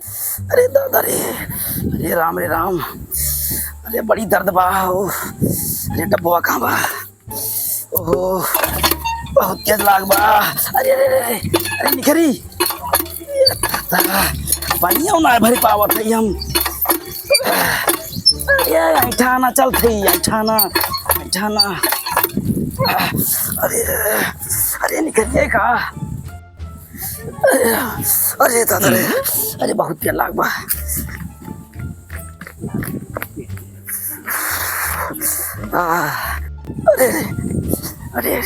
अरे दादा रे, अरे राम रे राम, अरे बड़ी दर्द बा हो। अरे डब्बा कहाँ बा? ओहो, बहुत तेज लाग बा। अरे अरे अरे अरे निखरी, पानी ना भरी पावत है हम। अरे ऐठाना चल थी, ऐठाना ऐठाना। अरे अरे निखरिए का। अरे दादा रे, अरे बहुत तेज लाग बा। अरे अरे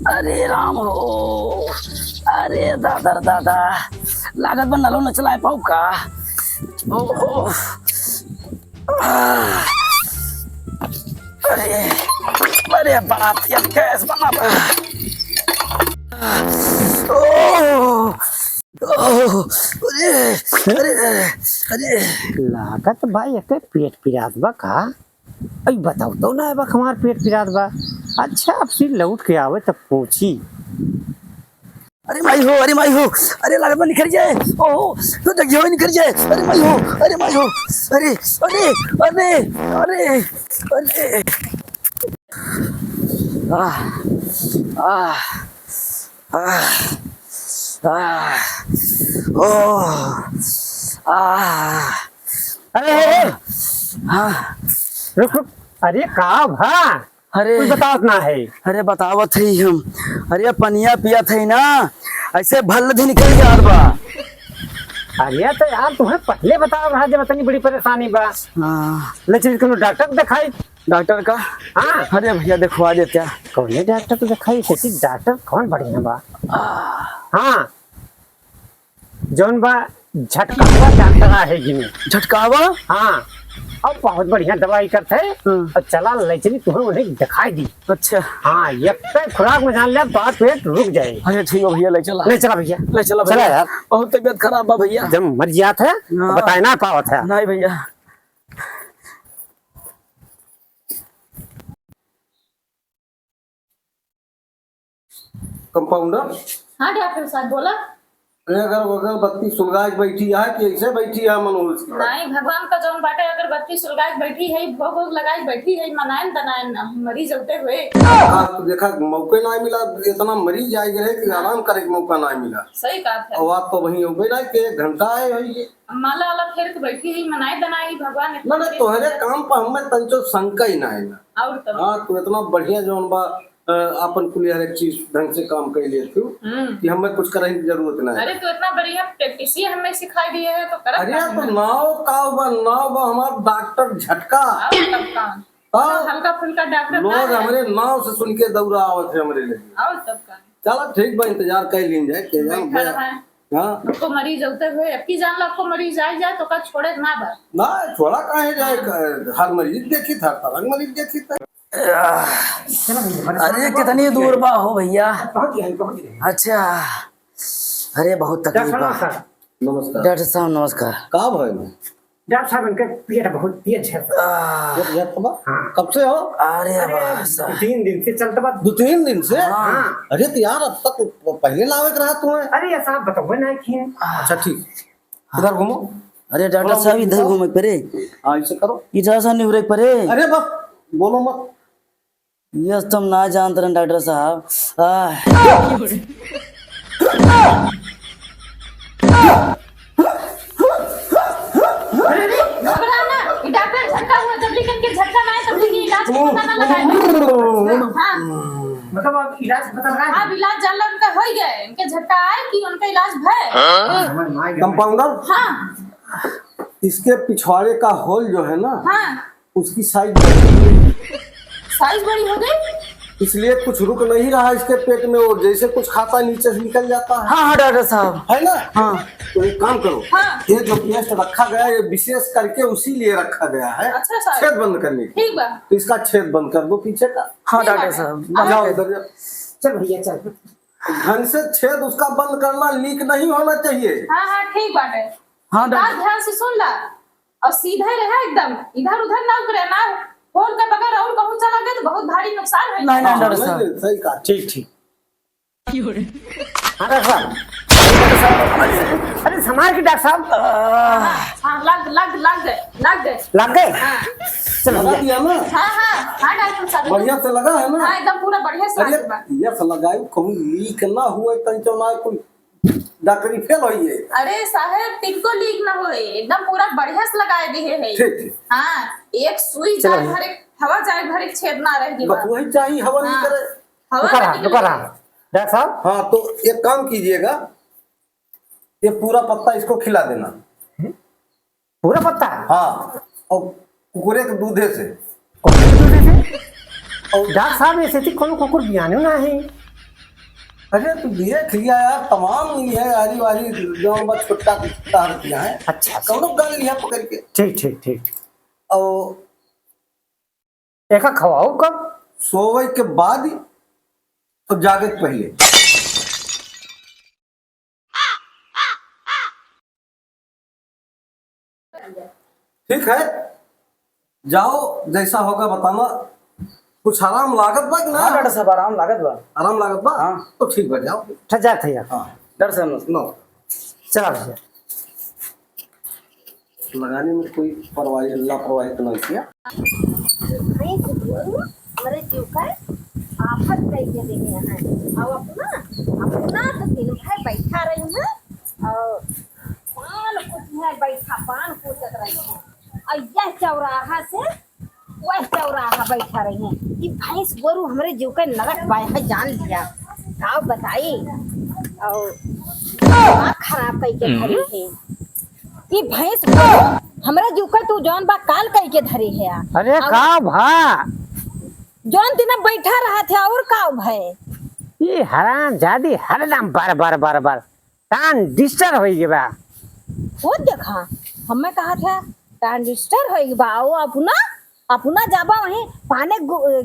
अरे राम हो, अरे दादा दादा लागत बन नलो न चलाए पाऊ का। ओह अरे अरे बात ये कैस बना बा। ओह अरे अरे अरे लागत भाई एक पेट पिरात बा का। अई बताओ तो ना बा हमार पेट पिरात बा। अच्छा अब फिर लौट के आवे तब पूछी। अरे माई हो, अरे माई हो, अरे लागत में निकल जाए। ओह तो जगह में निकल जाए। अरे माई हो, अरे माई हो, अरे अरे अरे अरे अरे आह आह आह आह ओह आह अरे हाँ रुक रुक। अरे का भा अरे कुछ बतावत ना है। अरे बतावत है हम। अरे पनिया पिया थे ना, ऐसे भल भी निकल गया बा। अरे तो यार तुम्हें पहले बताओ रहा जब इतनी बड़ी परेशानी बा। हाँ लेकिन कोनो डॉक्टर दिखाई। डॉक्टर का। हाँ अरे भैया देखवा देते हैं। कौन डॉक्टर को दिखाई खेती डॉक्टर कौन बढ़िया बा। हाँ जौन बा झटका डॉक्टर है जिन्हें झटकावा। हाँ अब बहुत बढ़िया दवाई करते हैं। और चला ले चली तुम्हें उन्हें दिखाई दी। अच्छा हाँ एक खुराक में जान लिया तो पेट रुक जाए। अरे ठीक है भैया, ले चला ले चला भैया ले चला चला भैया। यार बहुत तबीयत खराब बा भैया। जब मर जाता है हाँ। बताए ना पावत है। नहीं भैया। कंपाउंडर हाँ डॉक्टर साहब बोला। अगर अगरबत्ती सुलगा के बैठी है कि ऐसे बैठी है मनोज की? नहीं भगवान का जौन बाटे अगरबत्ती सुलगाए के बैठी है, भोग वोग लगाए के बैठी है, मनायन तनायन मरीज होते हुए। आज तो देखा मौके ना मिला, इतना मरीज जाए गए कि आराम करे के मौका ना मिला। सही कहा था। और आप तो वहीं हो गए ना कि 1 घंटा है भाई। माला वाला फेर के बैठी है, मनाए तनाए भगवान। ना ना तोहरे काम पर हमें तंचो शंका ही ना है ना। और तब हाँ तो इतना बढ़िया जौन बा अपन कुल हर एक चीज ढंग से काम कर लिए तू कि हमें कुछ करने की जरूरत ना है। अरे तो इतना बढ़िया प्रैक्टिस ही हमें सिखाई दिए है तो करत अरे तो नाव बा हमार डॉक्टर झटका। और तब काम हाँ। हल्का फुल्का डॉक्टर लोग हमारे नाव से सुन के दौड़ा आवत है हमारे लिए। और तब का चलो ठीक बा, इंतजार कर लीन जाए के जान। बैठा रहा है। हाँ आपको मरीज होते हुए अब की जान लो, आपको मरीज आ जाए तो का छोड़े ना बा। ना थोड़ा कहे जाए, हर मरीज देखी था, तरंग मरीज देखी था। अरे कितनी दूर बा हो भैया? अच्छा अरे बहुत तकलीफ बा। नमस्कार डॉक्टर साहब नमस्कार। का भाई डॉक्टर साहब इनका पेट बहुत तेज है। कब से हो? अरे बस 3 दिन से चलता बा। 2-3 दिन से? हाँ। अरे तो यार अब तक पहले लावे के रहा तुम्हें। अरे ऐसा आप बताओ ना कि अच्छा ठीक, इधर घूमो। अरे डॉक्टर साहब इधर घूमे परे, ऐसे करो। इधर से निवरे परे। अरे बस बोलो मत। यस तुम ना जानते रहे डॉक्टर साहब। घबराना, ये डॉक्टर झटका हुआ जल्दी करके झटका मारे तब की इलाज पता ना लगाए। हाँ मतलब आप इलाज बता रहा है। अब इलाज जान लो उनका हो गया, इनके झटका आए कि उनका इलाज भय। कंपाउंडर हाँ इसके पिछवाड़े का होल जो है ना, हाँ उसकी साइज बढ़ी, साइज बड़ी हो गई, इसलिए कुछ रुक नहीं रहा इसके पेट में, और जैसे कुछ खाता नीचे से निकल जाता है। हाँ हाँ डॉक्टर साहब। है ना? हाँ तो एक काम करो, हाँ। ये जो पेस्ट रखा गया है ये विशेष करके उसी लिए रखा गया है। अच्छा साहब। छेद बंद करने के। ठीक बा। तो इसका छेद बंद कर दो पीछे का। हाँ ठीक डॉक्टर है। साहब। जाओ इधर जाओ। चल भैया चल। ढंग से छेद उसका बंद करना, लीक नहीं होना चाहिए। हाँ हाँ ठीक बाटे। हाँ बात डॉक्टर ध्यान से सुन ला और सीधे रहे एकदम, इधर उधर ना करे ना, फोन के बगैर और कहूँ चला गया तो बहुत भारी नुकसान है। नहीं नहीं डॉक्टर हाँ, साहब। सही कहा। ठीक ठीक। हाँ डॉक्टर साहब। अरे संभाल के डॉक्टर साहब। हाँ लग गए। लग गए। हाँ चलो लगा भैया। दिया ना? हाँ डॉक्टर साहब बढ़िया से लगा है ना? हाँ एकदम पूरा बढ़िया से अरे लगा बा। ये से लगाई कहूँ लीक ना हुए तंचो ना कोई डॉक्टरी फेल होइए। अरे साहब तिनको लीक ना होए, एकदम पूरा बढ़िया से लगाए दिए है। ठीक। हाँ एक सुई चलो जाए भैया। भरे हवा जाए भरे छेद ना रह बस वही चाहिए, हवा नहीं हाँ। करे। रुका रहा हवा रुका रहा डॉक्टर साहब। हाँ तो एक काम कीजिएगा, ये पूरा पत्ता इसको खिला देना। पूरा पत्ता। हाँ और कुकुरे के दूधे से। और डॉक्टर साहब ऐसे थी कोनो कुकुर बियाने ना है। अरे तो देख लिया यार, तमाम ये है हरी वारी जो बस छुट्टा तार किया है। अच्छा कौनो गाल लिया पकड़ के। ठीक ठीक ठीक। और एक खवाओ कब? सोवे के बाद और जागे के पहले। ठीक है, जाओ जैसा होगा बताना। कुछ आराम लागत बा कि ना? हाँ डॉक्टर साहब आराम लागत बा। आराम लागत बा। हाँ। तो ठीक बा, जाओ। ठजा थे यार। हाँ डॉक्टर साहब नो, चला भैया। लगाने में कोई लापरवाही तो नहीं किया। हमारे जीव का आफत कैसे देखे हैं और अपना तो दिन भर बैठा रही है और पान कुछ है बैठा पान कूटत रही है और यह चौराहा से वह चौराहा बैठा रही है। ये भैंस गोरू हमारे जीव का नरक बाय है, जान लिया का बताई और दिमाग खराब करके धरी है। ये भैंस गोरू हमारे जीव का तू जौन बा काल करके धरी है। अरे का भा जौन दिन बैठा रहा थे और का भय ये हराम जादी हरदम बार बार बार बार टान डिस्टर्ब हो गया बा। वो देखा हमें कहा था ट्रांजिस्टर हो बा वो अपना जाबा वहीं पाने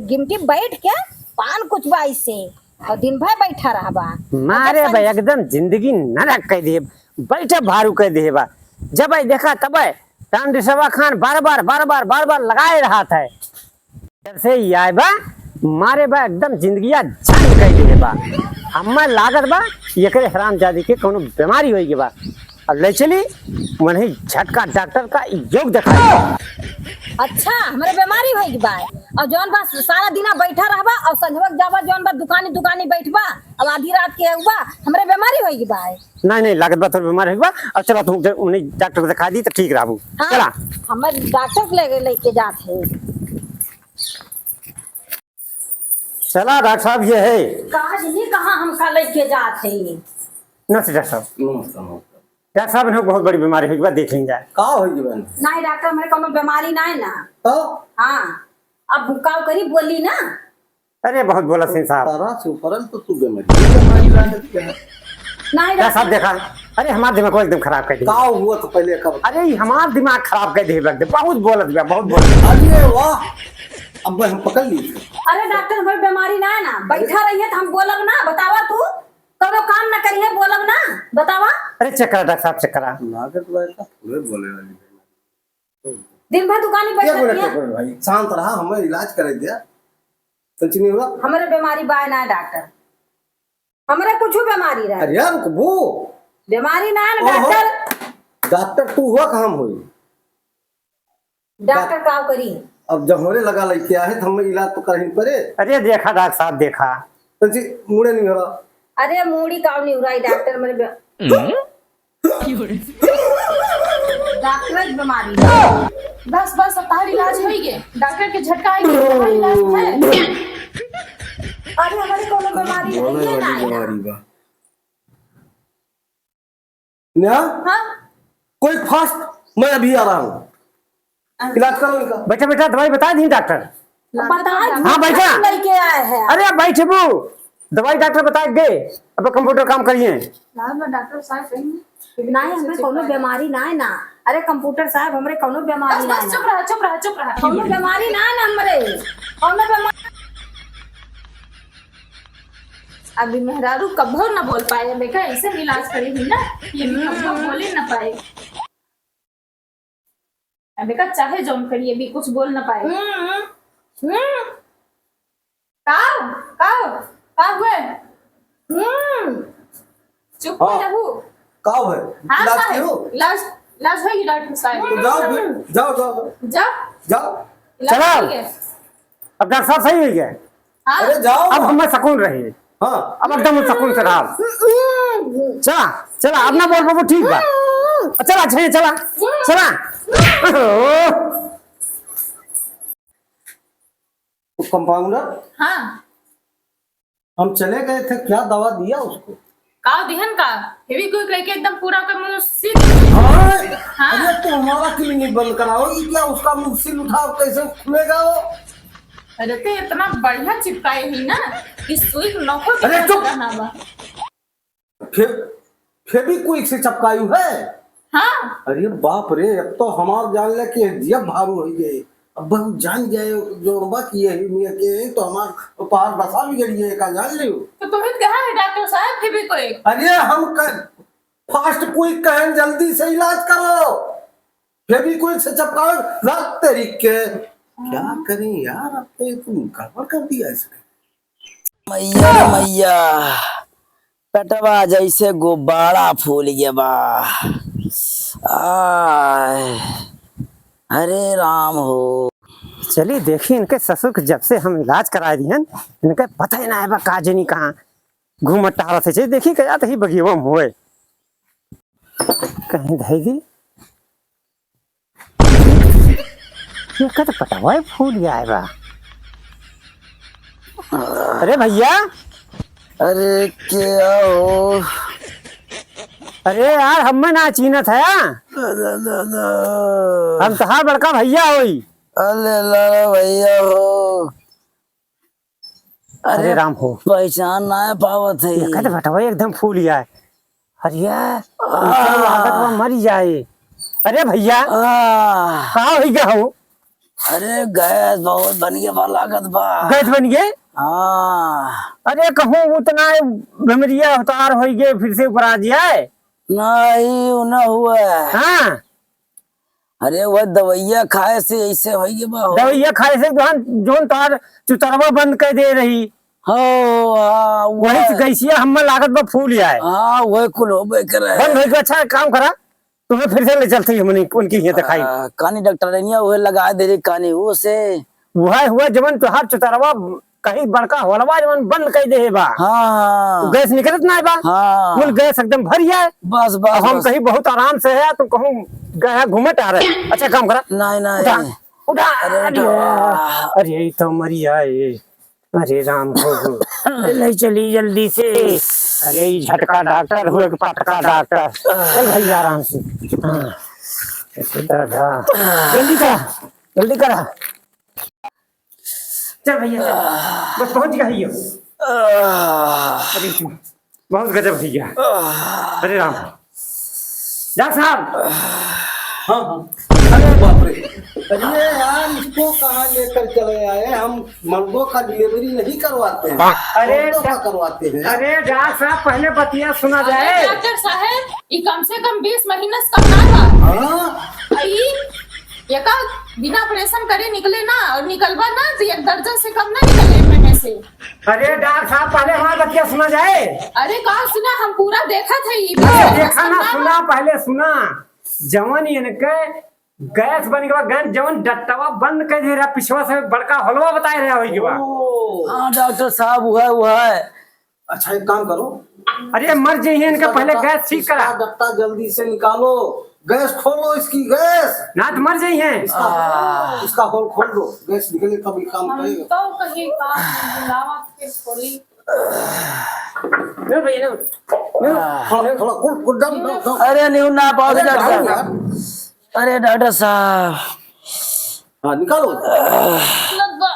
गिमटी बैठ के पान कुछ बा इससे और दिन भर बैठा रहा बा। मारे बा एकदम जिंदगी नरक कह दे, बैठे भारू कह दे बा। जब आई देखा तब टान डिस्टर्बा खान बार बार लगाए रहा था। जब से ये आए बा मारे बा एकदम जिंदगिया झंड कह दे बा। हमें लागत बा ये करे हराम जादी के कोनो बीमारी होगी बा। अब ले चली वही झटका डॉक्टर का योग दिखाई। अच्छा हमारे बीमारी होगी बा और जौन बा सारा दिन बैठा रहबा और संझवक जाबा जौन बा दुकानी बैठबा अब आधी रात के हुआ हमारे बीमारी होगी बा। नहीं लागत बा थोड़ी बीमार होगी बा। अब चला तुम उन्हें डॉक्टर को दिखा दी तो ठीक रहबू। हाँ, चला हमारे डॉक्टर लेके जाते चला डॉक्टर साहब ये है कहाँ हमका लेके जाते नमस्ते डॉक्टर साहब। नमस्कार। डॉक्टर साहब ने बहुत बड़ी बीमारी होगी बा, देख लेंगे। का होगी बहन? नहीं डॉक्टर हमारे कोनो बीमारी नहीं ना। तो हाँ अब भुकाव करी बोली ना। अरे बहुत बोला सिंह साहब। तारा से ऊपर तो तू बीमारी लागत क्या है? नहीं डॉक्टर साहब देखा अरे हमारा दिमाग को एकदम खराब कर का दिया। हुआ तो पहले कब? अरे ये हमारा दिमाग खराब कर दिया एकदम, बहुत बोलत गया बहुत बोलत। अरे वाह, अब हम पकड़ ली थी। अरे डॉक्टर हमारी बीमारी ना है ना, बैठा रही है तो हम बोलब ना। बतावा तू करो काम ना करी है बोलब ना, बतावा। अरे चेक करा डॉक्टर साहब चेक करा। लागत वाला पूरे बोले वाली दिन भर दुकान में क्या बैठ बोले रहती है। भाई शांत रहा, हमें इलाज करे दिया कुछ नहीं हुआ। हमारे बीमारी बाय ना है डॉक्टर, हमारे कुछ बीमारी रहे अरे यार वो बीमारी ना है ना ओहो। डॉक्टर। डॉक्टर तू हुआ कहाँ हुई? डॉक्टर का करी अब जब होने लगा लड़के आए तो हमें इलाज तो करही पड़े। अरे देखा डॉक्टर साहब देखा मुड़े नहीं हो रहा। अरे मूड़ी का नहीं उड़ाई डॉक्टर मेरे डॉक्टर बीमारी बस अब तार इलाज हो गए, डॉक्टर के झटका आएगी तो इलाज है। अरे हमारे कोनो बीमारी नहीं है ना। बीमारी बा ना हाँ कोई फास्ट, मैं अभी आ रहा हूँ, इलाज करो इनका। बैठा बैठा दवाई बता दी डॉक्टर। बता हाँ, बैठा। लेके आए हैं। अरे अब बैठे वो दवाई डॉक्टर बता गए, अब कंप्यूटर काम करिए। डॉक्टर साहब कहीं नहीं हमें कोनो बीमारी ना है ना। अरे कंप्यूटर साहब हमरे कोनो बीमारी ना है बस ना। चुप रहा कोनो बीमारी ना है ना हमरे कोनो बीमारी। अभी मेहरारू कभो न बोल पाए बेटा, ऐसे इलाज करी हुई ना ये कभो बोले न पाए। अबे का चाहे जौन करिए भी कुछ बोल न पाए। का हुए? चुप हो जाओ। का है हाँ इलाज साहब, करो। इलाज होगी डॉक्टर साहब। तो जाओ फिर, जाओ जाओ जाओ जाओ। इलाज चलो। होगी। अब डॉक्टर साहब सही हो गया, हाँ अरे जाओ। अब हमें सुकून रही, हाँ अब एकदम सुकून से रहा। चला चला, अब ना बोल बाबू, ठीक बा, चला अच्छा चला चला। तो कंपाउंडर हाँ हम चले गए थे, क्या दवा दिया उसको? का दिहन का हेवी कोई कह के एकदम पूरा का मुंह सील। हाँ हाँ। अरे तो हमारा क्लिनिक बंद कराओगी क्या? उसका मुंह सिल उठा कैसे खुलेगा वो? अरे ते इतना बढ़िया चिपकाए ही ना कि सुई नखो अरे चुप। रहना बा। फेविक्विक से चिपकायु है? हाँ अरे बाप रे, अब तो हमार जान ले कि जब भारू हो गए, अब बहुत जान गए जो बात ये है मियां के, तो हमार पार बसा भी गई है का जान लियो। तो तुम्हें कहा है डॉक्टर साहब फिर भी कोई? अरे हम फास्ट क्विक कहें जल्दी से इलाज करो, फेविक्विक से चिपकाओ रात तेरी के। क्या करें यार, अब तो तुम गड़बड़ कर दिया इसने। मैया रे मैया, पेटवा जैसे गुब्बारा फूल गया बा। आय, हरे राम हो। चलिए देखिए, इनके ससुर के जब से हम इलाज करा दिहन, इनके पता ही ना है बा का जनी कहाँ घूमत टहरत है। देखिए क्या ही बगियवा में होए कहीं धैदी ये कद पटवा फूल गया है बा। अरे भैया, अरे क्या हो? अरे यार हमें ना चीनत है, हम तहार बड़का भैया होई। अरे लाला भैया हो। अरे राम हो, पहचान ना पावत है। ये कद पटवा एकदम फूल गया है। अरे लागत में मर जाए। अरे भैया कहाँ हो गया हो? अरे गैस बहुत बन गया बा, लागत बा। गैस बन गए? हाँ। अरे कहूँ उतना बीमारिया उतार हो गए, फिर से ऊपर आ जाए। नहीं न हुआ। हाँ अरे वह दवाइया खाए से ऐसे हो गया बा। दवाइया खाए से जोन तार चुतरवा बंद कर दे रही हो हाँ वही से गैसिया हमें लागत बा फूल जाए। हाँ वही कुल होबे करे। बंद हो गया। अच्छा काम करा, तुम्हें फिर से ले चलते हमने उनकी यहाँ दिखाई। कानी डॉक्टर वह लगा दे रही कानी वो से। वह हुआ जवन तुहार चुतरवा कहीं बड़का होलवा जवन बंद कर दे बा। हाँ गैस निकलत ना है बा। हाँ फुल गैस एकदम भर जाए। बस बस अब हम बस। कहीं बहुत आराम से है, तुम कहूँ गया घूमट आ रहे। अच्छा काम करा, नहीं उठा नहीं उठा। अरे अरे उठा। अरे ये तो मरी आए। अरे राम हो ले चली जल्दी से। अरे ये झटका डॉक्टर हुए कि पटका डॉक्टर। चल भाई आराम से। हाँ दादा जल्दी करा जल्दी करा। चल भैया चल, बस पहुंच गया ही हो। अरे बहुत गजब हो गया। अरे राम डॉक्टर साहब। हाँ हाँ अरे बाप रे, अरे यार इसको कहाँ लेकर चले आए? हम मर्दों का डिलीवरी नहीं करवाते हैं, अरे औरतों का करवाते हैं। अरे डॉक्टर साहब पहले बतिया सुना जाए। डॉक्टर साहब ये कम से कम 20 महीने से कम ना बा। हाँ ये का बिना ऑपरेशन करे निकले ना, और निकलवा ना तो 1 दर्जन से कम ना निकले महीने से। अरे डॉक्टर साहब पहले हमारा बतिया सुना जाए। अरे कहा सुना, हम पूरा देखा था ये। देखा ना सुना, पहले सुना। जवन इनके गैस बन गया, गैस जवन डट्टवा बंद कर दे रहा, पिछवा से बड़का हलवा बताए रहा होई के बा। हाँ डॉक्टर साहब हुआ है। अच्छा एक काम करो, अरे मर जाइए इनका, पहले गैस ठीक करा। इसका डट्टा जल्दी से निकालो, गैस खोलो इसकी गैस। ना तो मर जाइए। इसका होल खोल दो, गैस निकले तभी काम हम करेगा। तो कहीं काम बुलावा के खोली। भैया थोड़ा थोड़ा कुल दम। अरे नहीं ना पाओगे अरे डॉक्टर यार। साहब। अरे डॉक्टर साहब हाँ निकालो। राम बा।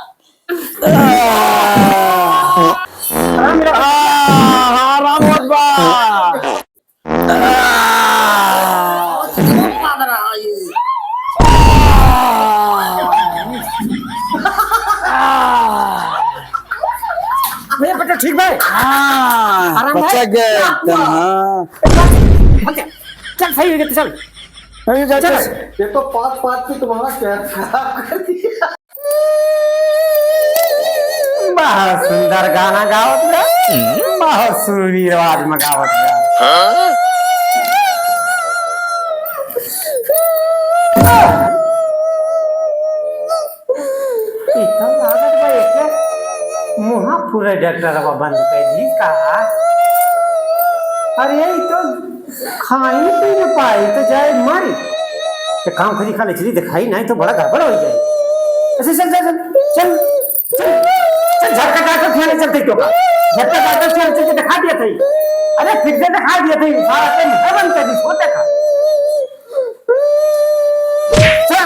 भैया बेटा ठीक भाई हाँ आराम बचा भाई? गया क्या एकदम हुआ? हाँ चल सही हो गया, चल अरे चल। ये तो पाँच पाँच की तुम्हारा क्या खराब कर दिया। बहुत सुंदर गाना गावत बा, बहुत सुरीली आवाज में गावत बा। इतना लागत बा एके मुहा पूरे डॉक्टर बा बंद कर दी का। अरे ये तो खाई नहीं पी नहीं पाई तो जाए मर तो काम खरी खा ले चली दिखाई नहीं तो बड़ा गड़बड़ हो जाए। ऐसे चल चल चल चल चल चल झटका डॉक्टर खेलने चलते क्यों का झटका डॉक्टर खेलने चल के दिखा दिया था। अरे फिर से दिखा दिया था सारा टाइम है बंद कर दी सोते का। चल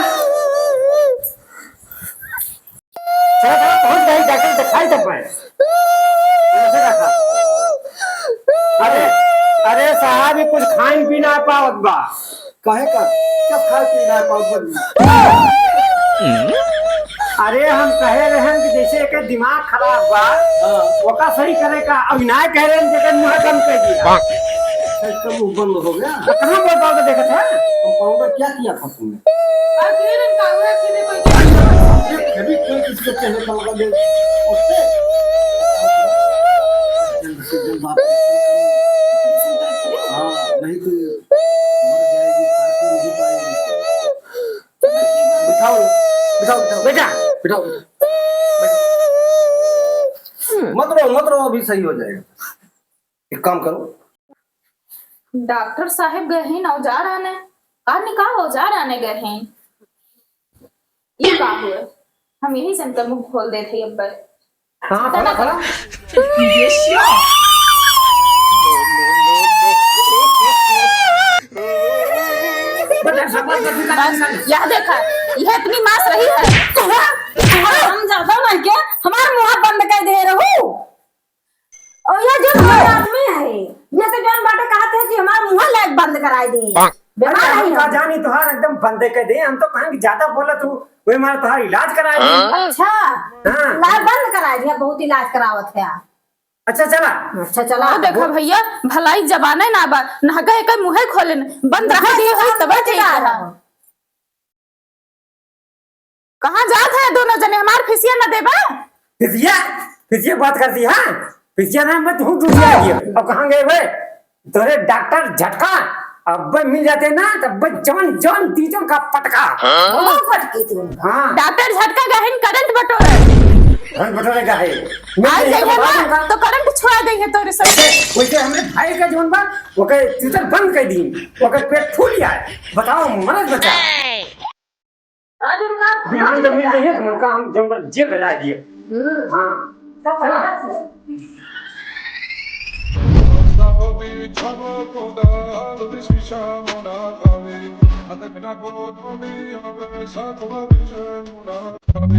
चल चल पहुंच गई डॉक्टर दिखाई तब मैं ऐसे रखा। अरे अरे साहब ये कुछ खाइन पी ना पावत बा। काहे का क्या खाए पी रहा है पाउडर? अरे हम कहे रहे हैं कि जैसे के दिमाग खराब बा ओका सही करे का अभिनय कह रहे हैं जगह मुंह कम कर दिया। इसका मुंह बंद हो गया। कहां बोलता तो देखत है पाउडर क्या किया था तुमने? फिर काहुआ के कोई ये भी कोई किसके चेहरे पर लगा दे उससे जल्द से जल्द आप हाँ नहीं तो मर जाएगी, खा के नहीं पाएगी। बिठाओ बिठाओ बिठाओ बेटा बिठाओ मत रो अभी सही हो जाएगा। एक काम करो, डॉक्टर साहब गए हैं औजार आने कार निकाल औजार आने गए हैं। ये का हुआ हम यही से इनका मुंह खोल देते हैं अब हां खड़ा खड़ा बस यह देखा यह इतनी मास रही है। हम ज्यादा मन के हमारा मुंह बंद कर दे रहो। और ये जो हमारे आदमी है ये तो जान बाटे कहते हैं कि हमारा मुंह लाइट बंद कराई दे। बीमार है हम का हम। जानी तोहार एकदम बंद कर दे। हम तो कहें कि ज्यादा बोला तू वे मार तोहार इलाज करा दे। अच्छा हाँ। लाइट बंद कराई दिया, बहुत इलाज करावत है। अच्छा चला अच्छा चला और देखो भैया भलाई जबाने ना बा ना गए कई मुंह खोले बंद रख दिए हो तब ठीक है। कहां जात है दोनों जने हमार फिसिया न देबा। फिजिया बात करती है फिजिया नाम में तू दूसरी आ गई। अब कहां गए वे तोरे डॉक्टर झटका अब मिल जाते ना तब जवन जवन तीजन का पटका। वो पटकी थी उनका। हाँ डॉक्टर झटका गहन करंट बटोरे घर बटोरे का है आज जाइए ना तो करंट छुआ देंगे तोरे सब। वैसे हमने भाई का जीवन बा वो के ट्विटर बंद कर दी वो के पेट फूल गया है। बताओ मरद बचा ध्यान जब मिल रही है तो उनका हम जंगल जेल भेजा दिए। हाँ Sabe,